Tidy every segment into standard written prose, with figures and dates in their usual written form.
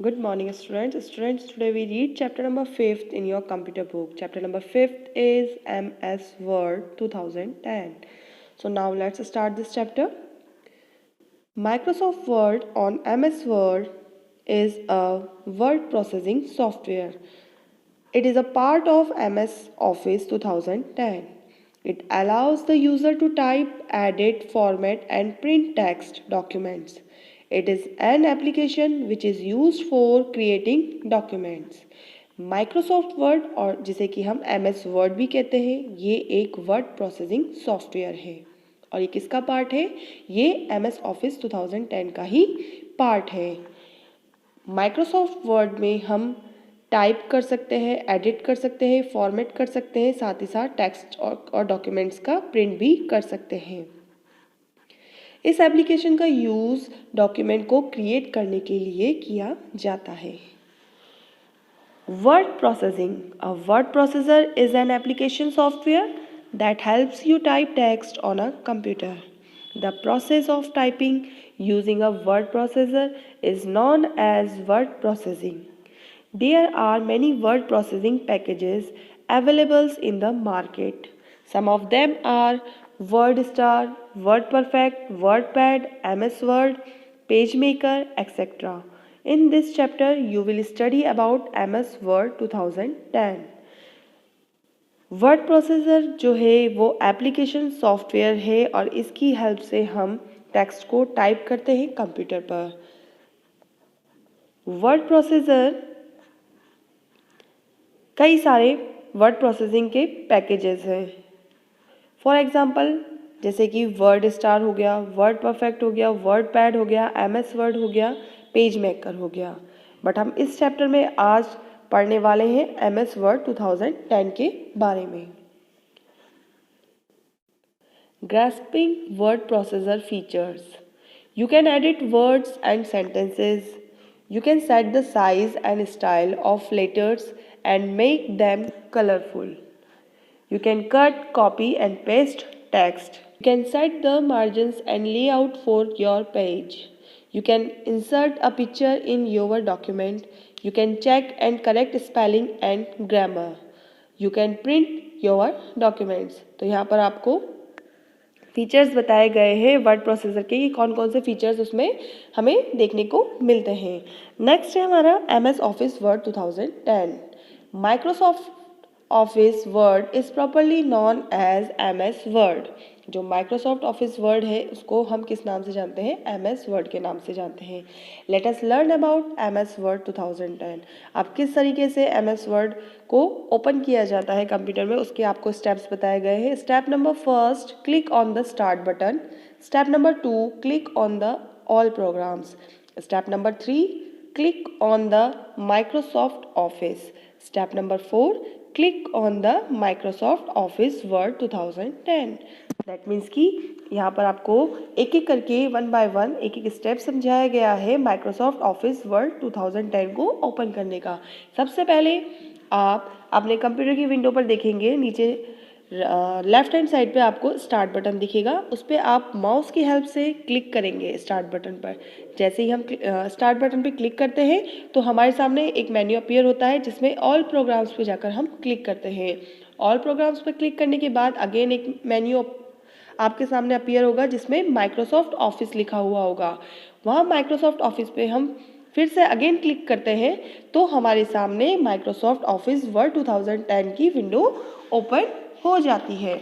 Good morning, students. Students, today we read chapter number 5th in your computer book. Chapter number 5th is MS Word 2010. So now let's start this chapter. Microsoft Word on MS Word is a word processing software. It is a part of MS Office 2010. It allows the user to type, edit, format and print text documents. It is an application which is used for creating documents. Microsoft word और जिसे कि हम MS word भी कहते हैं, ये एक word processing software है और ये किसका पार्ट है? ये MS ऑफिस 2010 का ही पार्ट है। माइक्रोसॉफ्ट वर्ड में हम टाइप कर सकते हैं, एडिट कर सकते हैं, फॉर्मेट कर सकते हैं, साथ ही साथ टेक्स्ट और डॉक्यूमेंट्स का प्रिंट भी कर सकते हैं। इस एप्लीकेशन का यूज़ डॉक्यूमेंट को क्रिएट करने के लिए किया जाता है। Word processing. A word processor is an application software that helps you type text on a computer. The process of typing using a word processor is known as word processing. There are many word processing packages available in the market. Some of them are WordStar, WordPerfect, WordPad, MS Word, PageMaker, etc. In this chapter, you will study about MS Word 2010. Word processor जो है वो application software है और इसकी help से हम text को type करते हैं कंप्यूटर पर। वर्ड प्रोसेसर कई सारे वर्ड प्रोसेसिंग के पैकेजेस हैं। फॉर एग्जांपल जैसे कि वर्ड स्टार हो गया, वर्ड परफेक्ट हो गया, वर्ड पैड हो गया, MS वर्ड हो गया, पेज मेकर हो गया। बट हम इस चैप्टर में आज पढ़ने वाले हैं MS वर्ड 2010 के बारे में। Grasping word processor features. You can edit words and sentences. You can set the size and style of letters and make them colorful. You can cut, copy and paste text. You can set the margins and layout for your page. You can insert a picture in your document. You can check and correct spelling and grammar. You can print your documents. तो यहाँ पर आपको features बताए गए हैं word processor के कि कौन कौन से फीचर्स उसमें हमें देखने को मिलते हैं। नेक्स्ट है हमारा MS office word 2010। Microsoft office word is properly known as MS word. जो माइक्रोसॉफ्ट ऑफिस वर्ड है उसको हम किस नाम से जानते हैं? MS वर्ड के नाम से जानते हैं। Let us learn about MS word 2010। अब किस तरीके से MS वर्ड को ओपन किया जाता है कंप्यूटर में उसके आपको स्टेप्स बताए गए हैं। Step number first, click on the start button. Step number 2, click on the all programmes. Step number 3, click on the Microsoft office. Step number 4, click on the Microsoft office word 2010। That means कि यहाँ पर आपको एक एक करके one by one एक एक step समझाया गया है माइक्रोसॉफ्ट ऑफिस वर्ड 2010 को ओपन करने का। सबसे पहले आप अपने कंप्यूटर की विंडो पर देखेंगे नीचे लेफ्ट हैंड साइड पे आपको स्टार्ट बटन दिखेगा। उस पर आप माउस की हेल्प से क्लिक करेंगे स्टार्ट बटन पर। जैसे ही हम स्टार्ट बटन पे क्लिक करते हैं तो हमारे सामने एक मेन्यू अपीयर होता है जिसमें ऑल प्रोग्राम्स पे जाकर हम क्लिक करते हैं। ऑल प्रोग्राम्स पर क्लिक करने के बाद अगेन एक मेन्यू आपके सामने अपीयर होगा जिसमें माइक्रोसॉफ्ट ऑफिस लिखा हुआ होगा। वहाँ माइक्रोसॉफ्ट ऑफिस पे हम फिर से अगेन क्लिक करते हैं तो हमारे सामने माइक्रोसॉफ्ट ऑफिस वर्ड 2010 की विंडो ओपन हो जाती है।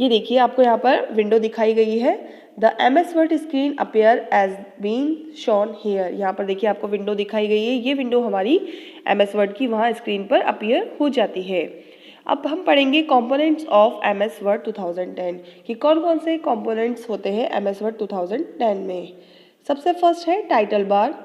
ये देखिए आपको यहाँ पर विंडो दिखाई गई है। The MS word screen appear as been shown here. यहाँ पर देखिए आपको विंडो दिखाई गई है। ये विंडो हमारी MS वर्ड की वहाँ स्क्रीन पर अपीयर हो जाती है। अब हम पढ़ेंगे कंपोनेंट्स ऑफ MS वर्ड 2010 कि कौन कौन से कंपोनेंट्स होते हैं MS वर्ड 2010 में। सबसे फर्स्ट है title bar.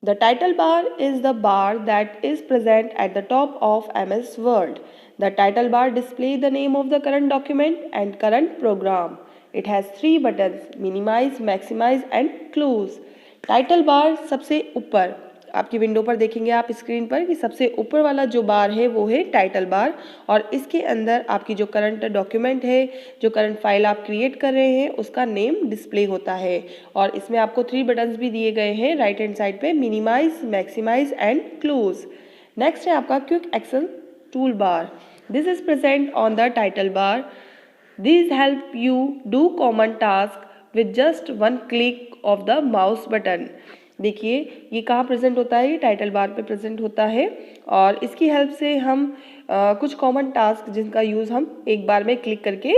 The title bar is the bar that is present at the top of MS Word. The title bar displays the name of the current document and current program. It has three buttons: minimize, maximize and close. Title bar सबसे ऊपर आपकी window पर देखेंगे आप screen पर कि सबसे ऊपर वाला जो बार है वो है टाइटल बार, और इसके अंदर आपकी जो करंट डॉक्यूमेंट है, जो करंट फाइल आप क्रिएट कर रहे हैं, उसका नेम डिस्प्ले होता है। और इसमें आपको 3 बटन्स भी दिए गए हैं राइट हैंड साइड पे, minimise, maximise and close. Next है आपका quick action tool bar. This is present on the title bar. These help you do common task with just one click of the mouse button। देखिए ये कहाँ present होता है, ये title bar पे present होता है, और इसकी हेल्प से हम कुछ कॉमन टास्क जिनका यूज़ हम एक बार में क्लिक करके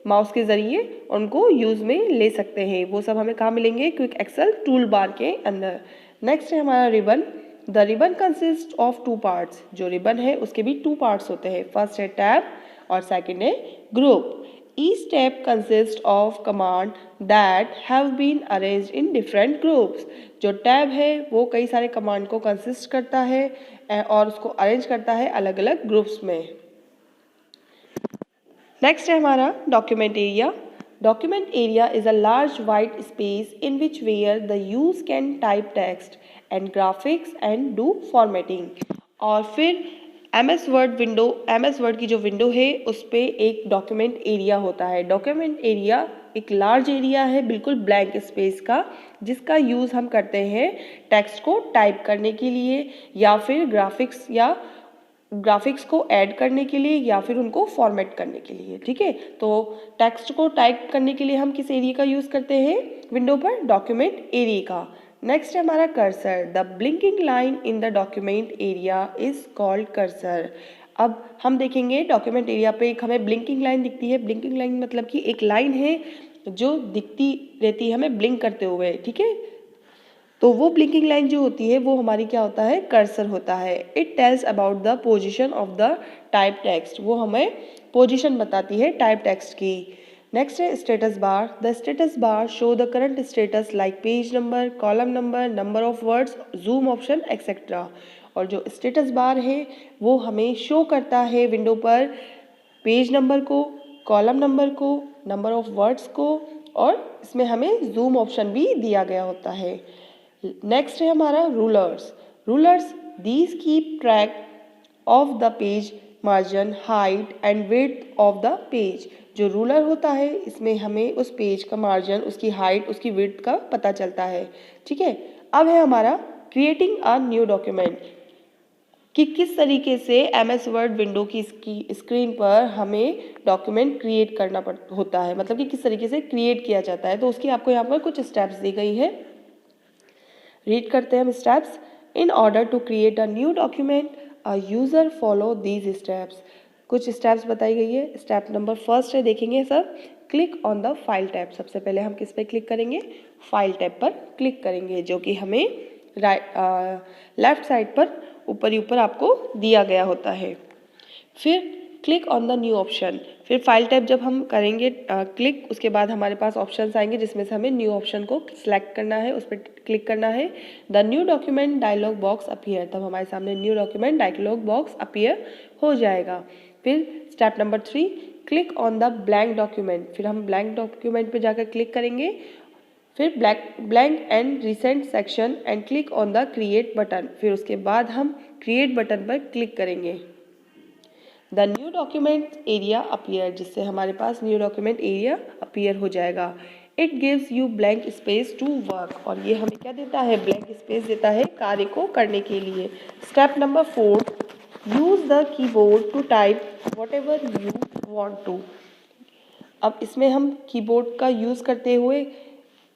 माउस के ज़रिए उनको यूज़ में ले सकते हैं, वो सब हमें कहाँ मिलेंगे, क्विक एक्सेल टूल बार के अंदर। नेक्स्ट है हमारा ribbon. The ribbon consist of 2 parts. जो रिबन है उसके भी 2 पार्ट्स होते हैं। फर्स्ट है टैब और सेकेंड है group. Each tab consists of command that have been arranged in different groups। जो टैब है वो कई सारे कमांड को कंसिस्ट करता है और उसको अरेंज करता है अलग अलग ग्रुप्स में। नेक्स्ट है हमारा document area. Document area is a large white space in which where the use can type text and graphics and do formatting. और फिर MS वर्ड की जो विंडो है उस पर एक डॉक्यूमेंट एरिया होता है। डॉक्यूमेंट एरिया एक लार्ज एरिया है बिल्कुल ब्लैंक स्पेस का, जिसका यूज़ हम करते हैं टेक्स्ट को टाइप करने के लिए, या फिर ग्राफिक्स को ऐड करने के लिए, या फिर उनको फॉर्मेट करने के लिए। ठीक है, तो टेक्स्ट को टाइप करने के लिए हम किस एरिया का यूज़ करते हैं विंडो पर, डॉक्यूमेंट एरिया का। नेक्स्ट है हमारा cursor. The blinking line in the document area is called cursor. अब हम देखेंगे डॉक्यूमेंट एरिया पे एक हमें ब्लिंकिंग लाइन दिखती है। ब्लिंकिंग लाइन मतलब कि एक लाइन है जो दिखती रहती है हमें ब्लिंक करते हुए। ठीक है, तो वो ब्लिंकिंग लाइन जो होती है वो हमारी क्या होता है, कर्सर होता है। It tells about the position of the type text. वो हमें पोजिशन बताती है टाइप टेक्स्ट की। नेक्स्ट है status bar. The status bar show the current status like page number, column number, number of words, zoom option etcetera. और जो status bar है वो हमें शो करता है विंडो पर पेज नंबर को, कॉलम नंबर को, नंबर ऑफ वर्ड्स को, और इसमें हमें जूम ऑप्शन भी दिया गया होता है। नेक्स्ट है हमारा rulers. Rulers these keep track of the page margin, height and width of the page. जो रूलर होता है इसमें हमें उस पेज का मार्जिन, उसकी हाइट, उसकी विड्थ का पता चलता है। ठीक है, अब है हमारा क्रिएटिंग अ न्यू डॉक्यूमेंट, कि किस तरीके से MS वर्ड विंडो की स्क्रीन पर हमें डॉक्यूमेंट क्रिएट करना होता है, मतलब कि किस तरीके से क्रिएट किया जाता है। तो उसकी आपको यहाँ पर कुछ स्टेप्स दी गई है, रीड करते हैं हम steps. In order to create a new document a user follow these steps. कुछ स्टेप्स बताई गई है। स्टेप नंबर फर्स्ट है, देखेंगे सब, click on the file tab. सबसे पहले हम किस पे क्लिक करेंगे, फाइल टैब पर क्लिक करेंगे, जो कि हमें लेफ्ट साइड पर ऊपर ही ऊपर आपको दिया गया होता है। फिर click on the new option. फिर फाइल टैब जब हम करेंगे क्लिक, उसके बाद हमारे पास ऑप्शंस आएंगे जिसमें से हमें न्यू ऑप्शन को सिलेक्ट करना है, उस पर क्लिक करना है। The new document dialog box appear, तब हमारे सामने new document dialog box appear हो जाएगा। फिर step number 3, click on the blank document. फिर हम ब्लैंक डॉक्यूमेंट पे जाकर क्लिक करेंगे। फिर blank and recent section and click on the create button. फिर उसके बाद हम क्रिएट बटन पर क्लिक करेंगे। The new document area appear, जिससे हमारे पास न्यू डॉक्यूमेंट एरिया अपीयर हो जाएगा। It gives you blank space to work, और ये हमें क्या देता है, ब्लैंक स्पेस देता है कार्य को करने के लिए। Step number 4, use the keyboard to type whatever you want to. अब इसमें हम कीबोर्ड का यूज़ करते हुए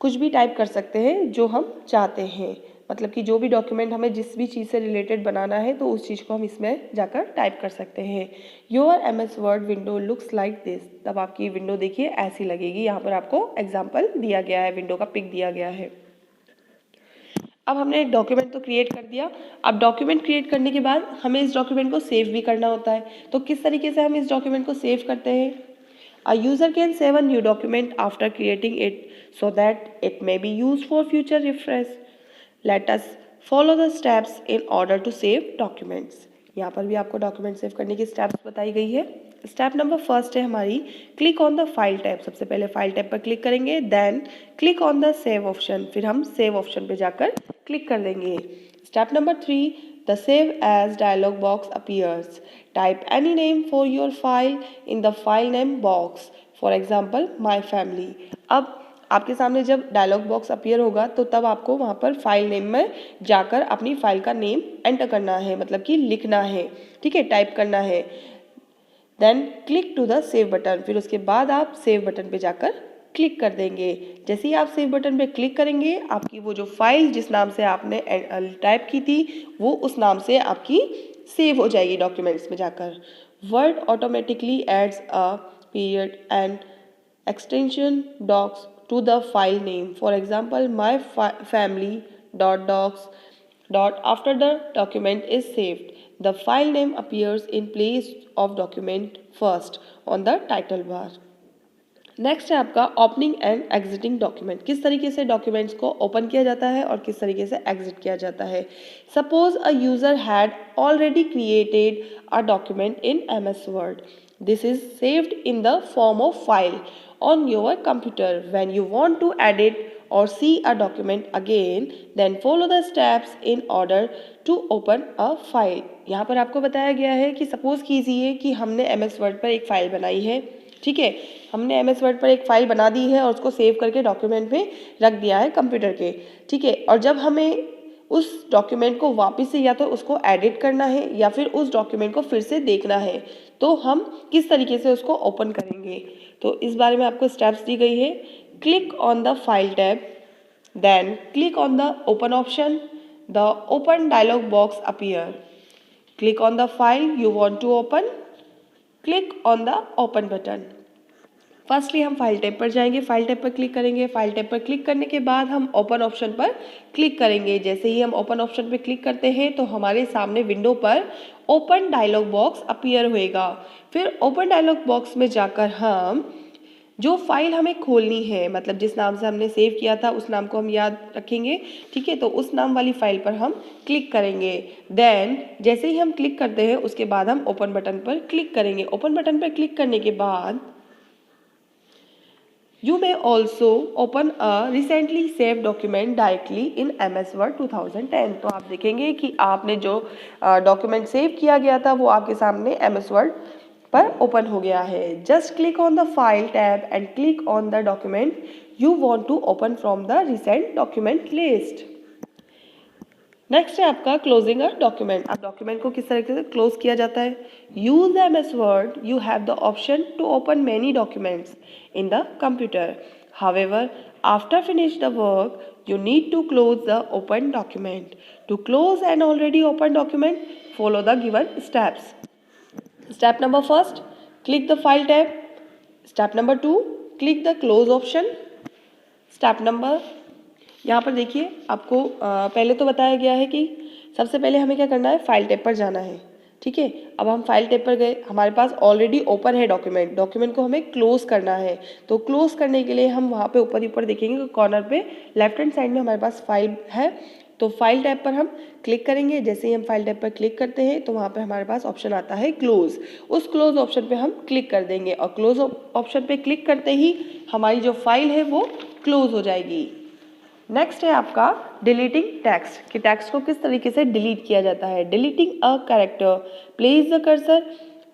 कुछ भी टाइप कर सकते हैं जो हम चाहते हैं, मतलब कि जो भी डॉक्यूमेंट हमें जिस भी चीज़ से रिलेटेड बनाना है तो उस चीज़ को हम इसमें जाकर टाइप कर सकते हैं। Your MS word window looks like this. तब आपकी विंडो देखिए ऐसी लगेगी। यहाँ पर आपको एग्जाम्पल दिया गया है, विंडो का पिक दिया गया है। अब हमने एक डॉक्यूमेंट तो क्रिएट कर दिया। अब डॉक्यूमेंट क्रिएट करने के बाद हमें इस डॉक्यूमेंट को सेव भी करना होता है। तो किस तरीके से हम इस डॉक्यूमेंट को सेव करते हैं, A user can save a new document after creating it so that it may be used for future reference. Let us follow the steps in order to save documents. यहाँ पर भी आपको document save करने की steps बताई गई है। Step number first है हमारी, click on the file tab. सबसे पहले फाइल टैब पर क्लिक करेंगे, then click on the save option. फिर हम सेव ऑप्शन पे जाकर क्लिक कर देंगे। Step number 3, the save as dialog box appears. Type any name for your file in the file name box. For example, my family. अब आपके सामने जब डायलॉग बॉक्स अपीयर होगा तो तब आपको वहाँ पर फाइल नेम में जाकर अपनी फाइल का नेम एंटर करना है, मतलब कि लिखना है, ठीक है, टाइप करना है। Then click to the save button, फिर उसके बाद आप सेव बटन पे जाकर क्लिक कर देंगे। जैसे ही आप सेव बटन पे क्लिक करेंगे आपकी वो जो फाइल जिस नाम से आपने टाइप की थी वो उस नाम से आपकी सेव हो जाएगी डॉक्यूमेंट्स में जाकर। Word automatically adds a period and extension docs to the file name. For example, my family docs after the document is saved. The file name appears in place of document first on the title bar. Next है आपका opening and exiting document. किस तरीके से documents को open किया जाता है और किस तरीके से एग्जिट किया जाता है। Suppose a user had already created a document in MS Word. This is saved in the form of file on your computer. When you want to edit or see a document again, then follow the steps in order to open a file. यहाँ पर आपको बताया गया है कि suppose कीजिए कि हमने MS Word पर एक फाइल बनाई है, ठीक है, हमने MS Word पर एक फाइल बना दी है और उसको सेव करके डॉक्यूमेंट में रख दिया है कंप्यूटर के, ठीक है, और जब हमें उस डॉक्यूमेंट को वापस से या तो उसको एडिट करना है या फिर उस डॉक्यूमेंट को फिर से देखना है तो हम किस तरीके से उसको ओपन करेंगे। तो इस बारे में आपको स्टेप्स दी गई है। Click on the file tab, then click on the open option, the open dialog box appear. Click on the file you want to open, click on the open button. Firstly हम file tab पर जाएंगे, file tab पर click करेंगे, file tab पर click करने के बाद हम ओपन ऑप्शन पर क्लिक करेंगे। जैसे ही हम ओपन ऑप्शन पर क्लिक करते हैं तो हमारे सामने विंडो पर ओपन डायलॉग बॉक्स अपीयर होएगा। फिर ओपन डायलॉग बॉक्स में जाकर हम जो फाइल हमें खोलनी है, मतलब जिस नाम से हमने सेव किया था उस नाम को हम याद रखेंगे, ठीक है, तो उस नाम वाली फाइल पर हम क्लिक करेंगे। देन जैसे ही हम क्लिक करते हैं उसके बाद हम ओपन बटन पर क्लिक करेंगे। ओपन बटन पर क्लिक करने के बाद You may also open a recently saved document directly in MS Word 2010। तो आप देखेंगे कि आपने जो डॉक्यूमेंट सेव किया गया था वो आपके सामने MS Word पर ओपन हो गया है। Just click on the file tab and click on the document you want to open from the recent document list. Next है आपका क्लोजिंग अ डॉक्यूमेंट। अब डॉक्यूमेंट को किस तरीके से क्लोज किया जाता है। Use MS Word, you have the option to open many documents in the computer. However, after finish the work, you need to close the open document. To close an already open document, follow the given steps. Step number first, click the file tab. Step number 2, click the close option. Step number, यहाँ पर देखिए आपको पहले तो बताया गया है कि सबसे पहले हमें क्या करना है, फाइल टैब पर जाना है, ठीक है। अब हम फाइल टैब पर गए, हमारे पास ऑलरेडी ओपन है डॉक्यूमेंट को हमें क्लोज करना है। तो क्लोज करने के लिए हम वहाँ पे ऊपर देखेंगे कॉर्नर पे लेफ्ट हैंड साइड में हमारे पास फाइल है, तो फाइल टैब पर हम क्लिक करेंगे। जैसे ही हम फाइल टैब पर क्लिक करते हैं तो वहाँ पे हमारे पास ऑप्शन आता है क्लोज। उस क्लोज ऑप्शन पे हम क्लिक कर देंगे और क्लोज ऑप्शन पे क्लिक करते ही हमारी जो फाइल है वो क्लोज हो जाएगी। नेक्स्ट है आपका डिलीटिंग टेक्स्ट, कि टेक्स्ट को किस तरीके से डिलीट किया जाता है। Deleting a character, place the cursor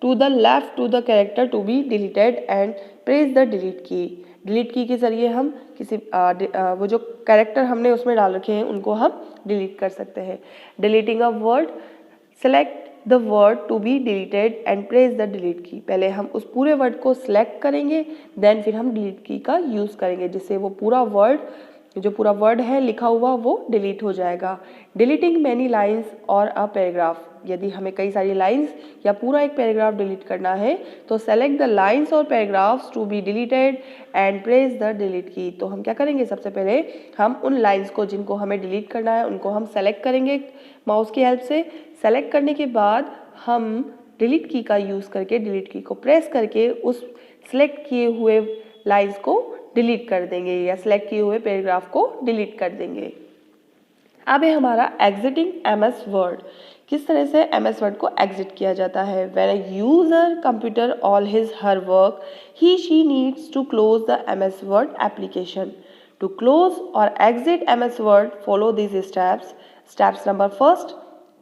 to the left to the character to be deleted and press the delete key. Delete key के जरिए हम किसी वो जो कैरेक्टर हमने उसमें डाल रखे हैं उनको हम डिलीट कर सकते हैं। Deleting a word, select the word to be deleted and press the delete key. पहले हम उस पूरे वर्ड को सिलेक्ट करेंगे, देन फिर हम डिलीट की का यूज़ करेंगे जिससे वो पूरा वर्ड, जो पूरा वर्ड है लिखा हुआ वो डिलीट हो जाएगा। डिलीटिंग मैनी लाइंस और अ पैराग्राफ, यदि हमें कई सारी लाइंस या पूरा एक पैराग्राफ डिलीट करना है तो सेलेक्ट द लाइंस और paragraphs to be deleted and press the delete key. तो हम क्या करेंगे, सबसे पहले हम उन लाइंस को जिनको हमें डिलीट करना है उनको हम सेलेक्ट करेंगे माउस की हेल्प से। सेलेक्ट करने के बाद हम डिलीट की का यूज़ करके डिलीट की को प्रेस करके उस सिलेक्ट किए हुए लाइंस को डिलीट कर देंगे या सिलेक्ट किए हुए पैराग्राफ को डिलीट कर देंगे। अब है हमारा एग्जिटिंग MS Word। किस तरह से MS Word को एग्जिट किया जाता है। When a user computer all his her work, he she needs to close the MS Word application. To close और exit MS Word, follow this steps. Steps number first,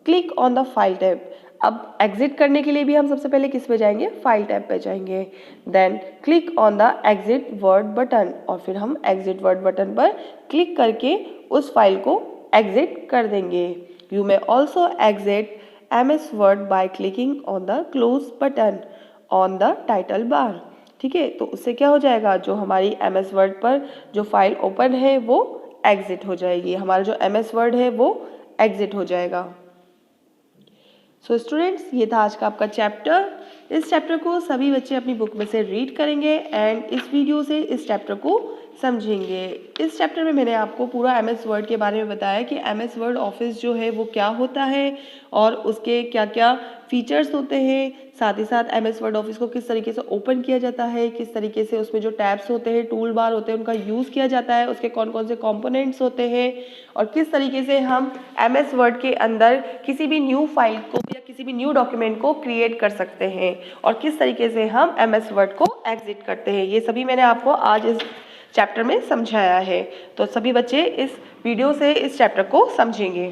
click on the file tab. अब exit करने के लिए भी हम सबसे पहले किस पे जाएंगे, फाइल टैब पे जाएंगे। Then click on the exit word button, और फिर हम एग्जिट वर्ड बटन पर क्लिक करके उस फाइल को एग्जिट कर देंगे। You may also exit MS word by clicking on the close button on the title bar. ठीक है, तो उससे क्या हो जाएगा, जो हमारी MS वर्ड पर जो फाइल ओपन है वो एग्जिट हो जाएगी, हमारा जो MS वर्ड है वो एग्जिट हो जाएगा। सो स्टूडेंट्स, ये था आज का आपका चैप्टर। इस चैप्टर को सभी बच्चे अपनी बुक में से रीड करेंगे एंड इस वीडियो से इस चैप्टर को समझेंगे। इस चैप्टर में मैंने आपको पूरा MS वर्ड के बारे में बताया कि MS वर्ड ऑफिस जो है वो क्या होता है और उसके क्या क्या फीचर्स होते हैं, साथ ही साथ MS वर्ड ऑफिस को किस तरीके से ओपन किया जाता है, किस तरीके से उसमें जो टैब्स होते हैं, टूल बार होते हैं, उनका यूज़ किया जाता है, उसके कौन कौन से कंपोनेंट्स होते हैं और किस तरीके से हम MS वर्ड के अंदर किसी भी न्यू फाइल को या किसी भी न्यू डॉक्यूमेंट को क्रिएट कर सकते हैं और किस तरीके से हम MS वर्ड को एग्जिट करते हैं। ये सभी मैंने आपको आज इस चैप्टर में समझाया है। तो सभी बच्चे इस वीडियो से इस चैप्टर को समझेंगे।